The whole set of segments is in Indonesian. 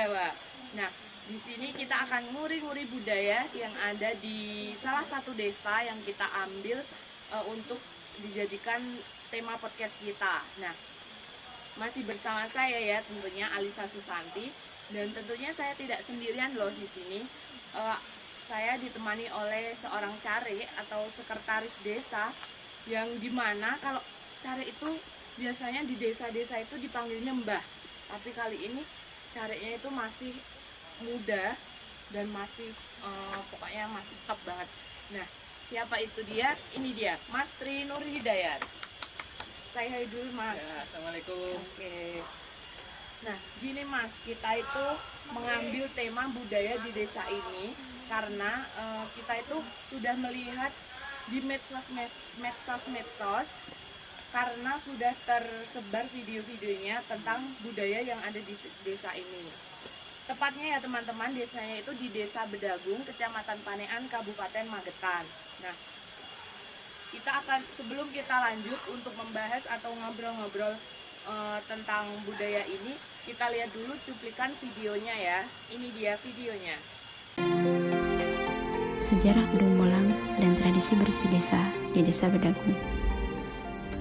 Jawa. Nah, di sini kita akan nguri-nguri budaya yang ada di salah satu desa yang kita ambil untuk dijadikan tema podcast kita. Nah, masih bersama saya ya tentunya Alisa Susanti, dan tentunya saya tidak sendirian loh di sini. Saya ditemani oleh seorang care atau sekretaris desa, yang dimana kalau care itu biasanya di desa-desa itu dipanggilnya mbah, tapi kali ini carenya itu masih muda dan masih pokoknya masih top banget. Nah, siapa itu dia? Ini dia, Mas Tri Nur Hidayat. Saya hai dulu, Mas. Ya, assalamualaikum. Oke. Nah, gini Mas, kita itu mengambil tema budaya di desa ini karena kita itu sudah melihat di medsos karena sudah tersebar video-videonya tentang budaya yang ada di desa ini. Tepatnya ya teman-teman, desanya itu di Desa Bedagung, Kecamatan Panean, Kabupaten Magetan. Nah, sebelum kita lanjut untuk membahas atau ngobrol-ngobrol tentang budaya ini, kita lihat dulu cuplikan videonya ya. Ini dia videonya. Sejarah Gedung Molang dan tradisi bersih desa di Desa Bedagung.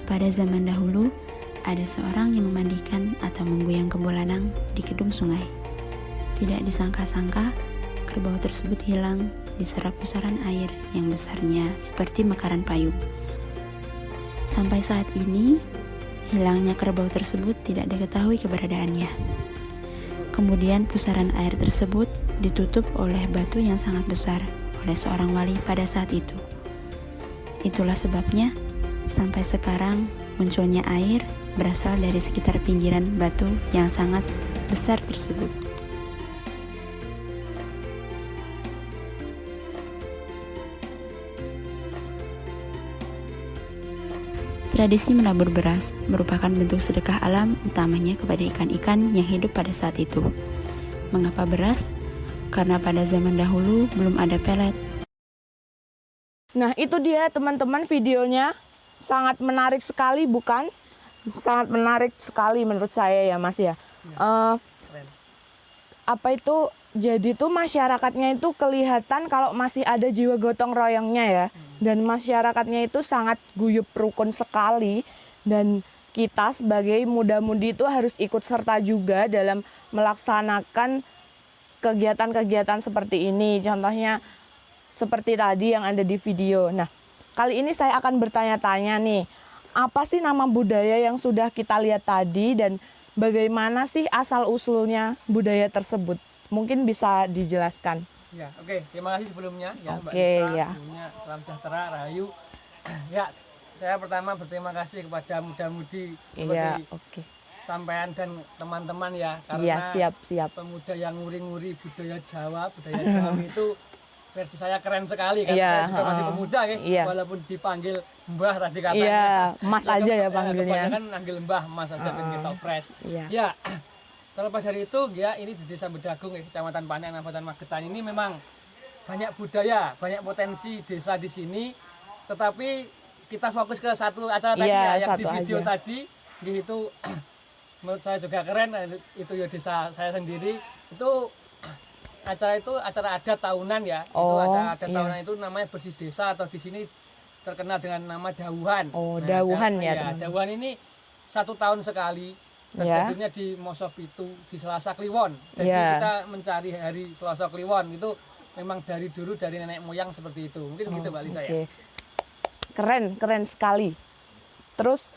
Pada zaman dahulu, ada seorang yang memandikan atau membuang kebo lanang di kedung sungai. Tidak disangka-sangka, kerbau tersebut hilang diserap pusaran air yang besarnya seperti mekaran payung. Sampai saat ini, hilangnya kerbau tersebut tidak diketahui keberadaannya. Kemudian pusaran air tersebut ditutup oleh batu yang sangat besar oleh seorang wali pada saat itu. Itulah sebabnya sampai sekarang munculnya air berasal dari sekitar pinggiran batu yang sangat besar tersebut. Tradisi menabur beras merupakan bentuk sedekah alam, utamanya kepada ikan-ikan yang hidup pada saat itu. Mengapa beras? Karena pada zaman dahulu belum ada pelet. Nah, itu dia teman-teman videonya. Sangat menarik sekali, bukan? Sangat menarik sekali menurut saya ya, Mas ya. Apa itu? Jadi tuh masyarakatnya itu kelihatan kalau masih ada jiwa gotong royongnya ya. Dan masyarakatnya itu sangat guyup rukun sekali. Dan kita sebagai muda-mudi itu harus ikut serta juga dalam melaksanakan kegiatan-kegiatan seperti ini. Contohnya seperti tadi yang ada di video. Nah, kali ini saya akan bertanya-tanya nih, apa sih nama budaya yang sudah kita lihat tadi dan bagaimana sih asal-usulnya budaya tersebut? Mungkin bisa dijelaskan. Ya, oke. Terima kasih sebelumnya ya, Mbak Oke, Isa. ya. Sebelumnya salam sejahtera, rahayu. Ya, saya pertama berterima kasih kepada muda-mudi Iya, seperti oke. sampean dan teman-teman ya, Iya, karena siap. pemuda yang nguri-nguri budaya Jawa itu versi saya keren sekali kan. Iya, Saya juga masih pemuda ya, iya. walaupun dipanggil Mbah tadi katanya. Iya, Mas aja ya panggilnya. Kebanyakan manggil Mbah, Mas aja kan kita fresh. Iya. Ya, terlepas dari itu ya, ini di Desa Bedagung ya, Kecamatan Panean, Kabupaten Magetan ini memang banyak budaya, banyak potensi desa di sini. Tetapi kita fokus ke satu acara tadi Iya, ya, yang di satu video aja. tadi itu menurut saya juga keren. Itu ya desa saya sendiri itu acara itu acara adat tahunan ya. Itu acara adat iya. tahunan itu namanya bersih desa, atau di sini terkenal dengan nama Dawuhan. Oh, Dawuhan ya, teman. Dawuhan ini 1 tahun sekali. Terjadinya di Mosopitu di Selasa Kliwon. Jadi kita mencari hari Selasa Kliwon itu memang dari dulu, dari nenek moyang seperti itu. Mungkin gitu Mbak Lisa ya. Keren sekali. Terus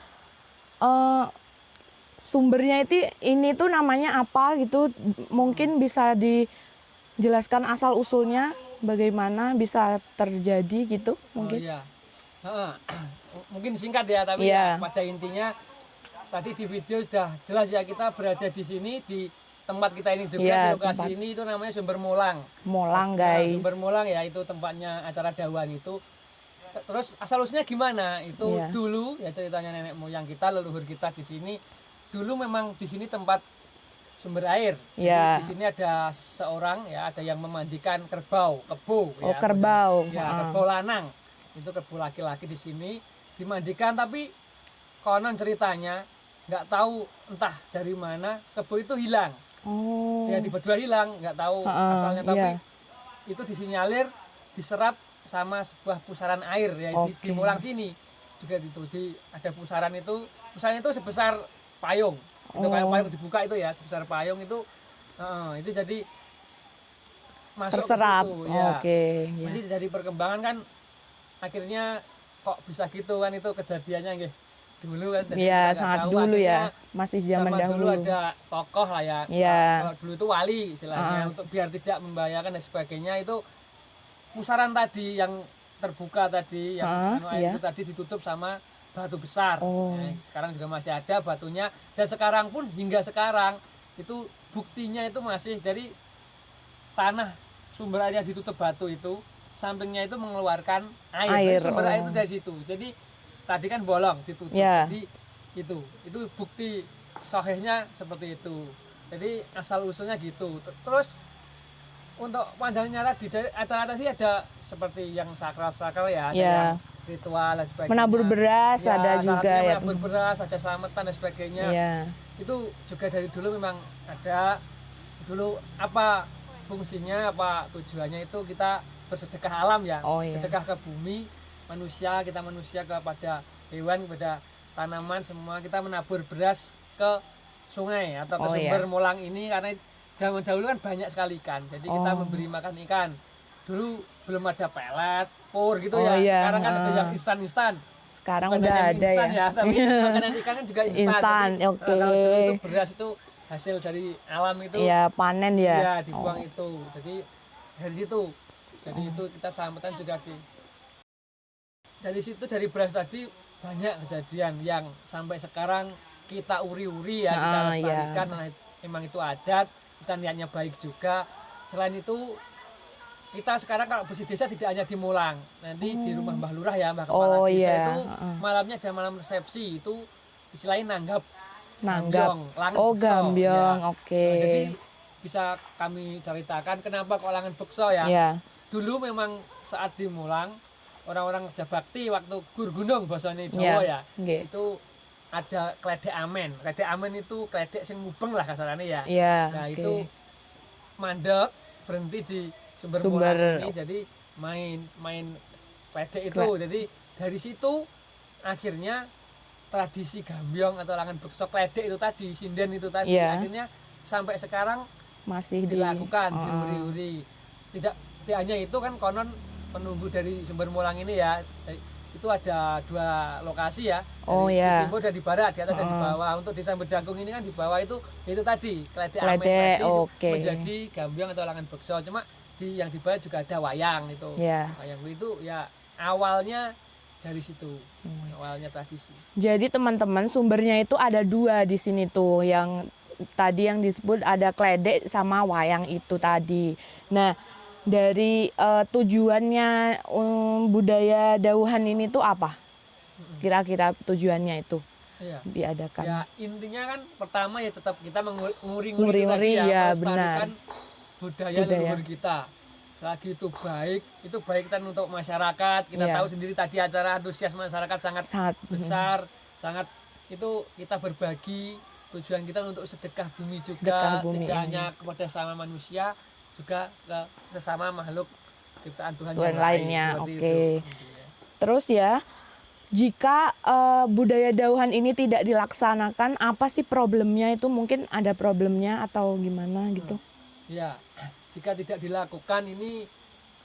sumbernya ini tuh namanya apa gitu? Mungkin bisa dijelaskan asal usulnya bagaimana bisa terjadi gitu mungkin. Oh iya. Mungkin singkat ya, tapi ya, pada intinya tadi di video sudah jelas ya, kita berada di sini di tempat kita ini juga, di lokasi ini itu namanya Sumber Molang. Molang, guys. Sumber Molang ya, itu tempatnya acara Dawuhan itu. Terus asal usulnya gimana? Itu dulu ya ceritanya nenek moyang kita, leluhur kita di sini. Dulu memang di sini tempat sumber air. Jadi, di sini ada seorang ya, ada yang memandikan kerbau, kebo ya. Ya, kerbau. Ya, kerbau lanang. Itu kerbau laki-laki di sini dimandikan, tapi konon ceritanya nggak tahu entah dari mana kebo itu hilang. Oh. Ya tiba-tiba hilang, nggak tahu asalnya, tapi itu disinyalir diserap sama sebuah pusaran air ya di Mulang sini juga itu ada pusaran itu sebesar payung. Itu payung dibuka itu ya sebesar payung itu jadi masuk terserap ke situ, ya. Ya. Jadi dari perkembangan kan akhirnya kok bisa gitu kan, itu kejadiannya nggih dulu kan. Iya, sangat dulu ya, masih zaman dahulu. Dulu ada tokoh lah ya. Kalau dulu itu wali istilahnya, untuk biar tidak membahayakan dan sebagainya, itu pusaran tadi yang terbuka tadi yang air itu tadi ditutup sama batu besar. Sekarang juga masih ada batunya, dan sekarang pun hingga sekarang itu buktinya itu masih dari tanah sumber air yang ditutup batu itu, sampingnya itu mengeluarkan air. Sumber air itu dari situ. Jadi tadi kan bolong ditutup. Jadi itu bukti sahihnya seperti itu. Jadi asal usulnya gitu. Terus untuk panjangnya tadi dari acara tadi ada seperti yang sakral ya, ada yang ritual dan sebagainya. Menabur beras ada juga ya. Menabur beras, ada selamatan dan sebagainya. Itu juga dari dulu memang ada. Dulu apa fungsinya, apa tujuannya, itu kita bersedekah alam ya. Sedekah ke bumi, kita manusia kepada hewan, kepada tanaman, semua kita menabur beras ke sungai atau ke sumber Mulang ini, karena zaman dahulu kan banyak sekali ikan, jadi kita memberi makan ikan. Dulu belum ada pelet, pur gitu sekarang kan ada yang instan. Sekarang udah ada ya. Tapi makanan ikan kan juga instan. Kalau dulu itu beras itu hasil dari alam itu. Panen ya. Iya, dibuang itu. Jadi dari situ. Jadi itu kita selamatan juga dari situ, dari beras tadi banyak kejadian yang sampai sekarang kita uri-uri ya, kita lestarikan. Nah, memang itu adat, kita niatnya baik juga. Selain itu kita sekarang kalau bersih desa tidak hanya di Mulang, nanti di rumah Mbah Lurah ya, Mbah Kepala Desa itu malamnya ada malam resepsi, itu istilahnya nanggap. Gambyong, Nah, jadi bisa kami ceritakan kenapa kok langan bekso ya. Dulu memang saat di Mulang, orang-orang kerja bakti waktu gur gunung bahasanya Jawa itu ada kledek amen. Kledek amen itu kledek sing mubeng lah kasarannya ya. Nah, itu mandek berhenti di sumber Mulang ini, jadi main kledek itu. Jadi dari situ akhirnya tradisi gambyong atau langan bekso kledek itu tadi, sinden itu tadi, akhirnya sampai sekarang masih dilakukan, diuri-uri. Tidak hanya itu kan, konon penunggu dari sumber Mulang ini ya, itu ada 2 lokasi ya, di timur dan di barat, di atas dan di bawah. Untuk desa Bedagung ini kan di bawah itu tadi kledek amen tadi menjadi gambyong atau langan bekso. Cuma yang di bawah juga ada wayang itu. Wayang itu ya awalnya dari situ, awalnya tradisi. Jadi teman-teman, sumbernya itu ada 2 di sini tuh, yang tadi yang disebut ada kledek sama wayang itu tadi. Nah, dari tujuannya budaya dauhan ini tuh apa? Kira-kira tujuannya itu diadakan? Ya intinya kan pertama ya tetap kita menguri-nguri melestarikan budaya leluhur kita. Selagi itu baik kan untuk masyarakat. Kita tahu sendiri tadi acara antusias masyarakat sangat besar, sangat itu kita berbagi. Tujuan kita untuk sedekah bumi juga, tidak hanya kepada sama manusia, juga ke sesama makhluk ciptaan Tuhan yang lainnya. Terus ya, jika budaya dauhan ini tidak dilaksanakan, apa sih problemnya itu? Mungkin ada problemnya atau gimana gitu? Ya, jika tidak dilakukan ini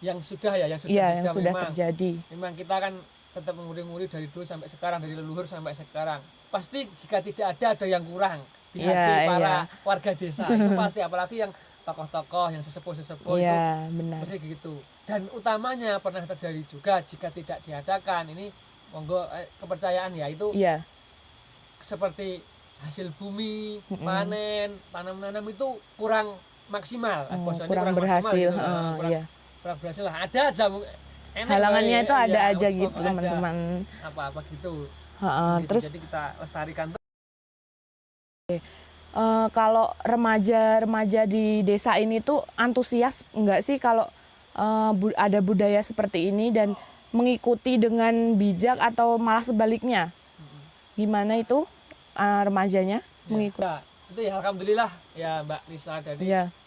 yang sudah terjadi. Memang kita kan tetap menguri-nguri dari dulu sampai sekarang, dari leluhur sampai sekarang. Pasti jika tidak ada yang kurang di hati para warga desa itu pasti, apalagi yang tokoh-tokoh, yang sesepuh-sesepuh itu pasti gitu. Dan utamanya pernah terjadi juga jika tidak diadakan ini, monggo kepercayaan ya itu seperti hasil bumi, panen, tanam-tanam itu kurang maksimal, kurang berhasil, kurang berhasil lah. Ada aja halangannya itu ada aja gitu teman-teman. Apa gitu. Terus jadi kita lestarikan. Kalau remaja di desa ini tuh antusias enggak sih kalau ada budaya seperti ini dan mengikuti dengan bijak, atau malah sebaliknya? Gimana itu remajanya mengikuti? itu ya alhamdulillah ya Mbak Lisa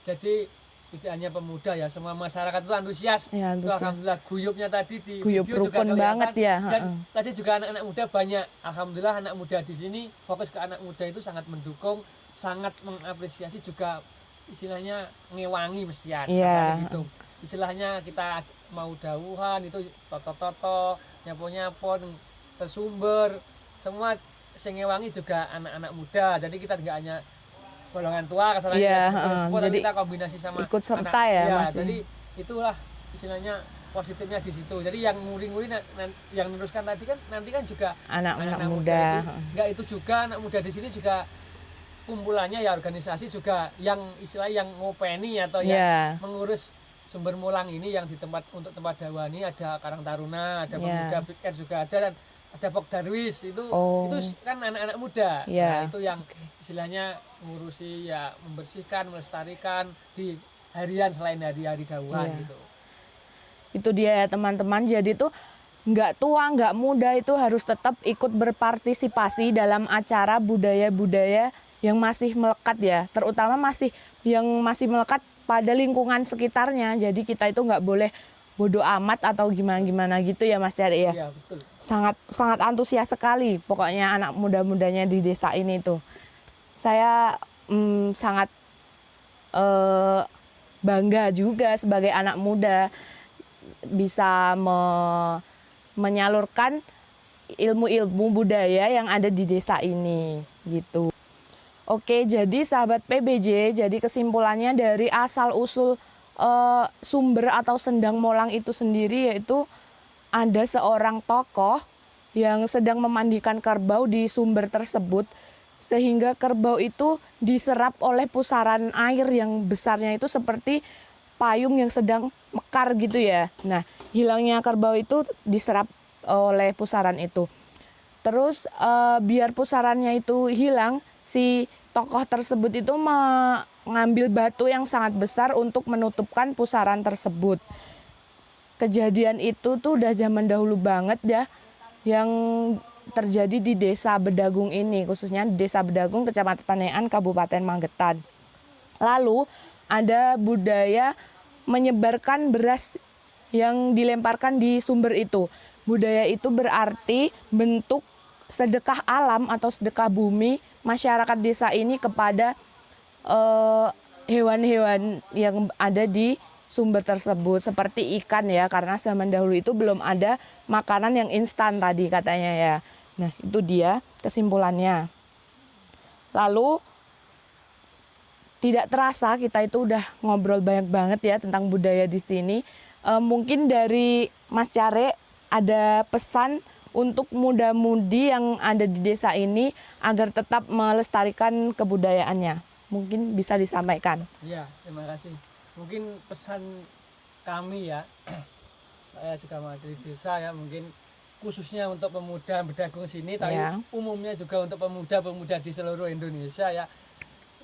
jadi tidak hanya pemuda ya, semua masyarakat itu antusias. Ya, itu alhamdulillah guyupnya tadi di guyup video juga rukun banget ya. Dan tadi juga anak-anak muda banyak. Alhamdulillah anak muda di sini fokus ke anak muda itu sangat mendukung, sangat mengapresiasi, juga istilahnya ngewangi mestian gitu. Istilahnya kita mau dawuhan itu toto-toto, nyapo-nyapo, tersumber, semua sing ngewangi juga anak-anak muda. Jadi kita tidak hanya golongan tua jadi kita kombinasi sama ikut serta anak, ya, Mas. Jadi itulah istilahnya positifnya di situ. Jadi yang nguri-nguri yang meneruskan tadi kan nanti kan juga anak-anak muda. Enggak itu juga anak muda di sini juga kumpulannya ya organisasi juga yang istilah yang ngopeni atau yang mengurus sumber mulang ini yang di untuk tempat dakwah ini ada Karang Taruna, ada Pemuda Big Air juga ada, dan ada Pok Darwis itu kan anak-anak muda. Nah, itu yang istilahnya ngurusi ya membersihkan, melestarikan di harian selain hari-hari dakwah gitu. Itu dia ya teman-teman. Jadi tuh nggak tua nggak muda itu harus tetap ikut berpartisipasi dalam acara budaya-budaya yang masih melekat ya, terutama yang masih melekat pada lingkungan sekitarnya. Jadi kita itu nggak boleh bodoh amat atau gimana gitu ya Mas Cari ya. Iya, betul. Sangat antusias sekali pokoknya anak muda-mudanya di desa ini tuh. Saya sangat bangga juga sebagai anak muda bisa menyalurkan ilmu-ilmu budaya yang ada di desa ini gitu. Oke, jadi sahabat PBJ, jadi kesimpulannya dari asal-usul sumber atau sendang molang itu sendiri yaitu ada seorang tokoh yang sedang memandikan kerbau di sumber tersebut sehingga kerbau itu diserap oleh pusaran air yang besarnya itu seperti payung yang sedang mekar gitu ya. Nah, hilangnya kerbau itu diserap oleh pusaran itu. Terus biar pusarannya itu hilang, si tokoh tersebut itu mengambil batu yang sangat besar untuk menutupkan pusaran tersebut. Kejadian itu tuh udah zaman dahulu banget ya, yang terjadi di Desa Bedagung ini, khususnya di Desa Bedagung, Kecamatan Panean, Kabupaten Magetan. Lalu ada budaya menyebarkan beras yang dilemparkan di sumber itu. Budaya itu berarti bentuk sedekah alam atau sedekah bumi masyarakat desa ini kepada hewan-hewan yang ada di sumber tersebut seperti ikan ya, karena zaman dahulu itu belum ada makanan yang instan tadi katanya ya. Nah, itu dia kesimpulannya. Lalu tidak terasa kita itu udah ngobrol banyak banget ya tentang budaya di sini. Mungkin dari Mas Care ada pesan untuk muda-mudi yang ada di desa ini agar tetap melestarikan kebudayaannya. Mungkin bisa disampaikan. Iya, terima kasih. Mungkin pesan kami ya, saya juga mewakili desa ya, mungkin khususnya untuk pemuda Bedagung sini, tapi umumnya juga untuk pemuda-pemuda di seluruh Indonesia ya.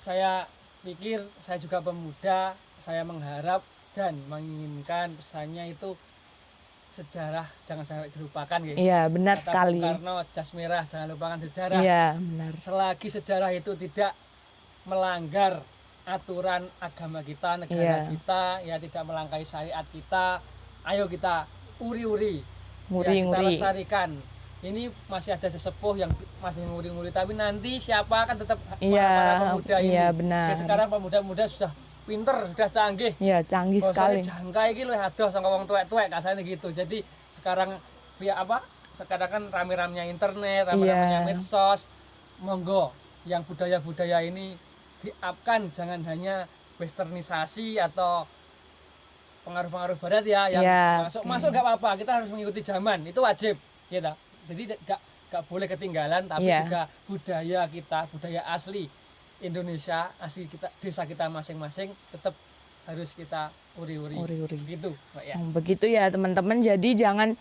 Saya pikir saya juga pemuda, saya mengharap dan menginginkan pesannya itu sejarah jangan sampai dilupakan ya. Iya, benar kata sekali. Karena jas merah jangan lupakan sejarah. Iya, benar. Selagi sejarah itu tidak melanggar aturan agama kita, negara kita, ya tidak melangkahi syariat kita, ayo kita uri-uri. Kita lestarikan. Ini masih ada sesepuh yang masih nguri-nguri, tapi nanti siapa akan tetap para pemuda ini. Iya, benar. Ya, sekarang pemuda-pemuda sudah pinter, sudah canggih. Iya, canggih sekali. Jangkai iki lho adoh saka wong tuwek-tuwek kasane gitu. Jadi sekarang via apa? Sekarang kan rame-ramenya internet, rame-ramenya medsos. Monggo yang budaya-budaya ini diupkan, jangan hanya westernisasi atau pengaruh-pengaruh barat ya yang masuk enggak apa-apa, kita harus mengikuti zaman, itu wajib ya ta. Jadi enggak boleh ketinggalan, tapi juga budaya kita, budaya asli Indonesia, asli kita, desa kita masing-masing tetap harus kita uri-uri. Gitu, Mbak ya. Begitu ya teman-teman. Jadi jangan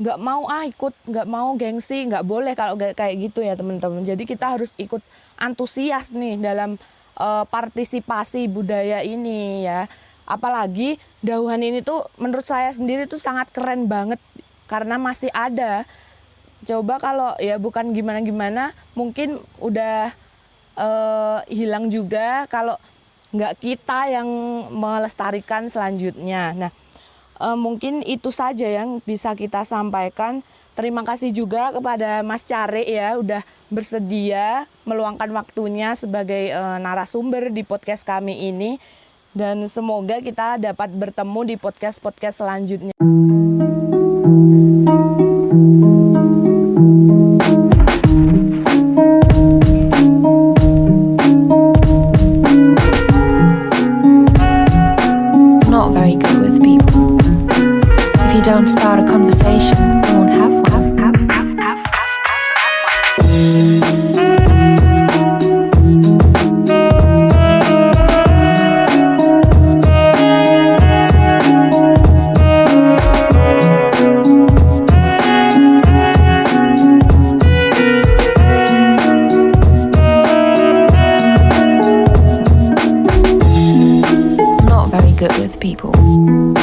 nggak mau ikut, nggak mau gengsi, nggak boleh kalau kayak gitu ya teman-teman. Jadi kita harus ikut antusias nih dalam partisipasi budaya ini ya. Apalagi dauhan ini tuh menurut saya sendiri tuh sangat keren banget karena masih ada. Coba kalau ya bukan gimana-gimana, mungkin udah hilang juga kalau nggak kita yang melestarikan selanjutnya. Nah, mungkin itu saja yang bisa kita sampaikan. Terima kasih juga kepada Mas Care ya udah bersedia meluangkan waktunya sebagai narasumber di podcast kami ini, dan semoga kita dapat bertemu di podcast-podcast selanjutnya. Not very good with people. If you don't start a conversation, you won't have one. Not very good with people.